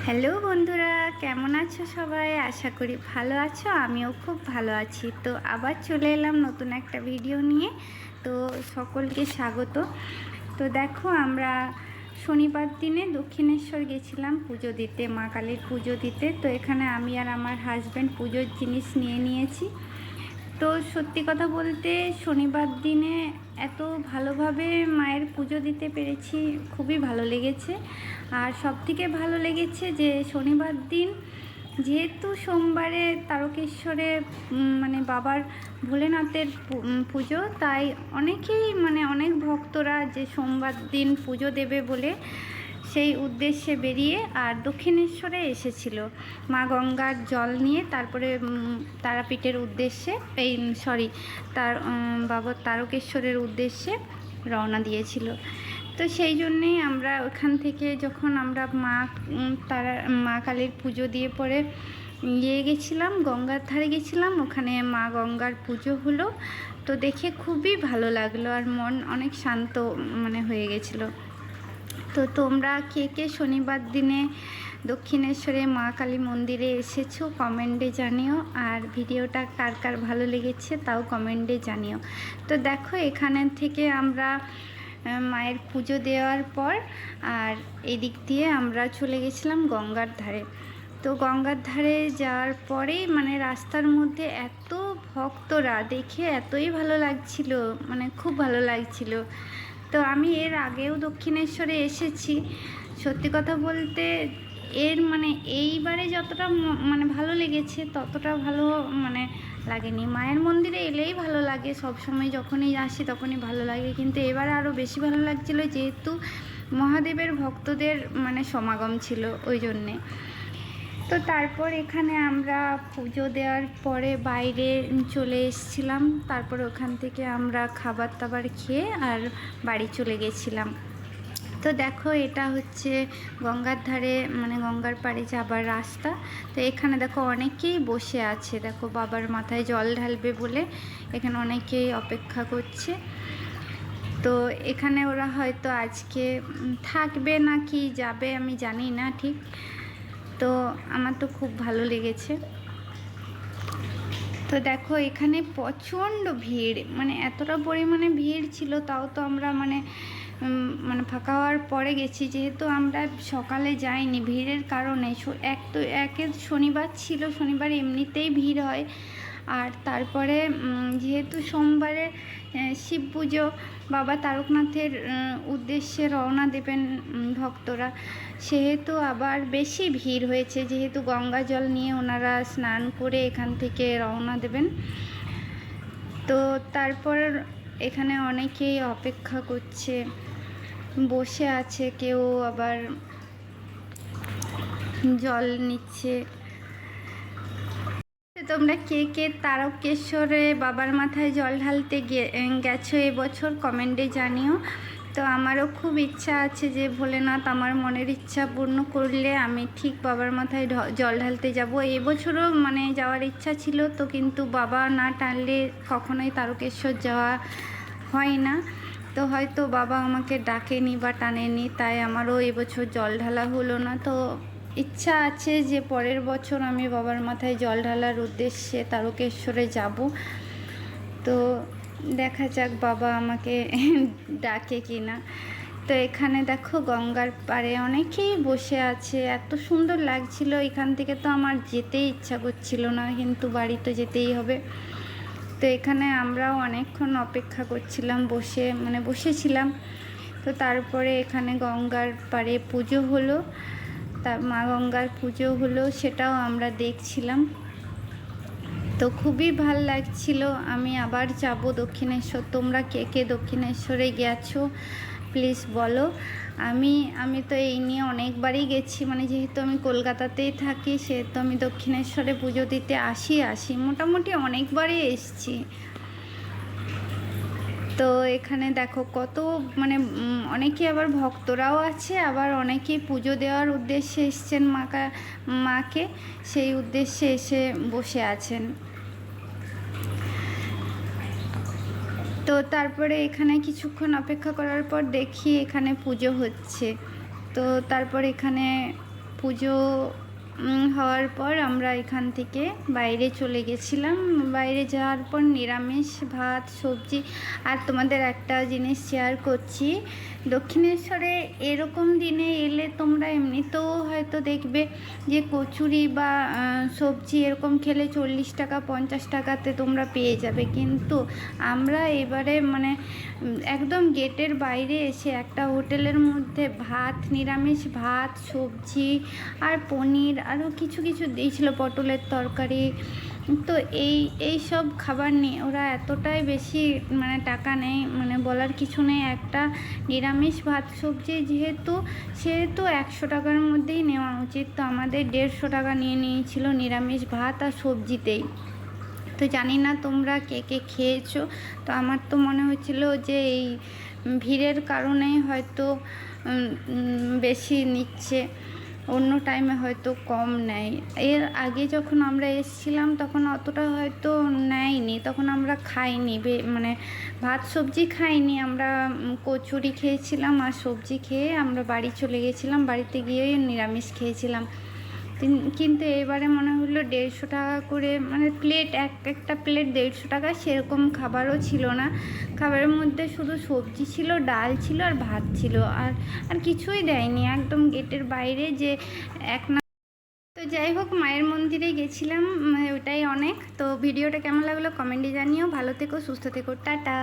Hello বন্ধুরা, কেমন আছো সবাই? আশা করি ভালো আছো। আমিও খুব ভালো আছি। তো আবার চলে এলাম নতুন একটা ভিডিও নিয়ে। তো সকলকে স্বাগত। তো দেখো, আমরা শনিবার দিনে দক্ষিণেশ্বর গেছিলাম পুজো দিতে, মা কালীর পুজো দিতে। তো এখানে আমি আর আমার হাজব্যান্ড পুজোর জিনিস নিয়ে নিয়েছি। তো সত্যি কথা বলতে শনিবার দিনে এত ভালোভাবে মায়ের পুজো দিতে পেরেছি, খুবই ভালো লেগেছে। আর সবথেকে ভালো লেগেছে যে শনিবার দিন যেহেতু সোমবারে তারকেশ্বরে মানে বাবার ভোলেনাথের পুজো, তাই অনেকেই অনেক ভক্তরা যে সোমবার দিন পুজো দেবে বলে সেই উদ্দেশ্যে বেরিয়ে আর দক্ষিণেশ্বরে এসেছিল মা গঙ্গার জল নিয়ে। তারপরে তারাপীঠের উদ্দেশ্যে বাবা তারকেশ্বরের উদ্দেশ্যে রওনা দিয়েছিল। তো সেই জন্যেই আমরা ওখান থেকে যখন আমরা মা কালীর পুজো দিয়ে পরে গেছিলাম, গঙ্গার ধারে গেছিলাম, ওখানে মা গঙ্গার পুজো হলো। তো দেখে খুবই ভালো লাগলো আর মন অনেক শান্ত হয়ে গেছিলো। তো তোমরা কে কে শনিবার দিনে দক্ষিণেশ্বরে মা কালী মন্দিরে এসেছো কমেন্টে জানিও, আর ভিডিওটা কার কার ভালো লেগেছে তাও কমেন্টে জানিও। তো দেখো, এখানে থেকে আমরা মায়ের পুজো দেওয়ার পর আর এদিক দিয়ে আমরা চলে গেছিলাম গঙ্গার ধারে। তো গঙ্গার ধারে যাওয়ার পরেই রাস্তার মধ্যে এত ভক্তরা দেখে এতই ভালো লাগছিল, খুব ভালো লাগছিল। তো আমি এর আগেও দক্ষিণেশ্বরে এসেছি। সত্যি কথা বলতে এর এইবারে যতটা ভালো লেগেছে ততটা ভালো লাগেনি। মায়ের মন্দিরে এলেই ভালো লাগে, সব সময় যখনই আসি তখনই ভালো লাগে, কিন্তু এবারে আরও বেশি ভালো লাগছিল যেহেতু মহাদেবের ভক্তদের সমাগম ছিল, ওই জন্যে। তো তারপর এখানে আমরা পুজো দেওয়ার পরে বাইরে চলে এসেছিলাম। তারপর ওখান থেকে আমরা খাবার দাবার খেয়ে আর বাড়ি চলে গেছিলাম। তো দেখো, এটা হচ্ছে গঙ্গার ধারে গঙ্গার পাড়ে যাবার রাস্তা। তো এখানে দেখো অনেকেই বসে আছে, দেখো বাবার মাথায় জল ঢালবে বলে এখানে অনেকেই অপেক্ষা করছে। তো এখানে ওরা হয়তো আজকে থাকবে না কি যাবে আমি জানি না ঠিক। তো আমার তো খুব ভালো লেগেছে। তো দেখো, এখানে প্রচণ্ড ভিড়, এতটা পরিমাণে ভিড় ছিল, তাও তো আমরা ফাঁকা হওয়ার পরে গেছি, যেহেতু আমরা সকালে যাইনি ভিড়ের কারণে। একের শনিবার ছিল, শনিবার এমনিতেই ভিড় হয়, আর তারপরে যেহেতু সোমবারে শিব পুজো, বাবা তারকনাথের উদ্দেশ্যে রওনা দেবেন ভক্তরা, সেহেতু আবার বেশি ভিড় হয়েছে, যেহেতু গঙ্গা জল নিয়ে ওনারা স্নান করে এখান থেকে রওনা দেবেন। তো তারপর এখানে অনেকেই অপেক্ষা করছে, বসে আছে, কেউ আবার জল নিচ্ছে। তোমরা কে কে তারকেশ্বরে বাবার মাথায় জল ঢালতে গেছো এবছর কমেন্টে জানিও। তো আমারও খুব ইচ্ছা আছে যে ভোলেনাথ আমার মনের ইচ্ছা পূর্ণ করলে আমি ঠিক বাবার মাথায় জল ঢালতে যাব। এবছরও যাওয়ার ইচ্ছা ছিল, তো কিন্তু বাবা না টানলে কখনোই তারকেশ্বর যাওয়া হয় না। তো হয়তো বাবা আমাকে ডাকেনি বা টানেনি, তাই আমারও এবছর জল ঢালা হলো না। তো ইচ্ছা আছে যে পরের বছর আমি বাবার মাথায় জল ঢালার উদ্দেশ্যে তারকেশ্বরে যাব। তো দেখা যাক বাবা আমাকে ডাকে কি না। তো এখানে দেখো গঙ্গার পাড়ে অনেকেই বসে আছে, এত সুন্দর লাগছিল। এখান থেকে তো আমার যেতেই ইচ্ছা করছিল না, কিন্তু বাড়ি তো যেতেই হবে। তো এখানে আমরাও অনেকক্ষণ অপেক্ষা করছিলাম, বসেছিলাম। তো তারপরে এখানে গঙ্গার পাড়ে পুজো হলো, মা গঙ্গার পুজো হলো, সেটাও আমরা দেখছিলাম। তো খুবই ভাল লাগছিল। আমি আবার যাব দক্ষিণেশ্বর। তোমরা কে কে দক্ষিণেশ্বরে গেছো প্লিজ বলো। আমি তো এই নিয়ে অনেকবারই গেছি, যেহেতু আমি কলকাতাতেই থাকি, সেহেতু আমি দক্ষিণেশ্বরে পুজো দিতে আসি মোটামুটি অনেকবারই এসছি। তো এখানে দেখো কত অনেকে আবার ভক্তরাও আছে, আবার অনেকেই পুজো দেওয়ার উদ্দেশ্যে এসছেন মাকে, সেই উদ্দেশ্যে এসে বসে আছেন। তো তারপরে এখানে কিছুক্ষণ অপেক্ষা করার পর দেখি এখানে পুজো হচ্ছে। তো তারপর এখানে পুজো হওয়ার পর আমরা এখান থেকে বাইরে চলে গেছিলাম। বাইরে যাওয়ার পর নিরামিষ ভাত সবজি। আর তোমাদের একটা জিনিস শেয়ার করছি, দক্ষিণেশ্বরে এরকম দিনে এলে তোমরা এমনিতেও হয়তো দেখবে যে কচুরি বা সবজি এরকম খেলে 40 টাকা 50 টাকাতে তোমরা পেয়ে যাবে, কিন্তু আমরা এবারে মানে একদম গেটের বাইরে এসে একটা হোটেলের মধ্যে ভাত, নিরামিষ ভাত সবজি আর পনির আরও কিছু কিছু দিয়েছিল, পটলের তরকারি। তো এই সব খাবার নিয়ে ওরা এতটাই বেশি মানে টাকা নেয়, মানে বলার কিছু নেই। একটা নিরামিষ ভাত সবজি সেহেতু 100 টাকার মধ্যেই নেওয়া উচিত, তো আমাদের 150 টাকা নিয়ে নিয়েছিল নিরামিষ ভাত আর সবজিতেই। তো জানি না তোমরা কে কে খেয়েছো, তো আমার তো মনে হচ্ছিল যে এই ভিড়ের কারণেই হয়তো বেশি নিচ্ছে, অন্য টাইমে হয়তো কম নেয়। এর আগে যখন আমরা এসেছিলাম তখন অতটা হয়তো নেয়নি, তখন আমরা খাইনি, মানে ভাত সবজি খাইনি, আমরা কচুরি খেয়েছিলাম আর সবজি খেয়ে আমরা বাড়ি চলে গেছিলাম, বাড়িতে গিয়ে নিরামিষ খেয়েছিলাম। কিন্তু এবারে মনে হলো 150 টাকা করে, মানে প্লেট একটা প্লেট 150 টাকা, সেরকম খাবারও ছিল না। খাবারের মধ্যে শুধু সবজি ছিল, ডাল ছিল আর ভাত ছিল, আর কিছুই দেয়নি, একদম গেটের বাইরে যে এক না। তো যাই হোক, মায়ের মন্দিরে গেছিলাম, ওটাই অনেক। তো ভিডিওটা কেমন লাগলো কমেন্টে জানিও। ভালো থেকো, সুস্থ থেকো, টাটা।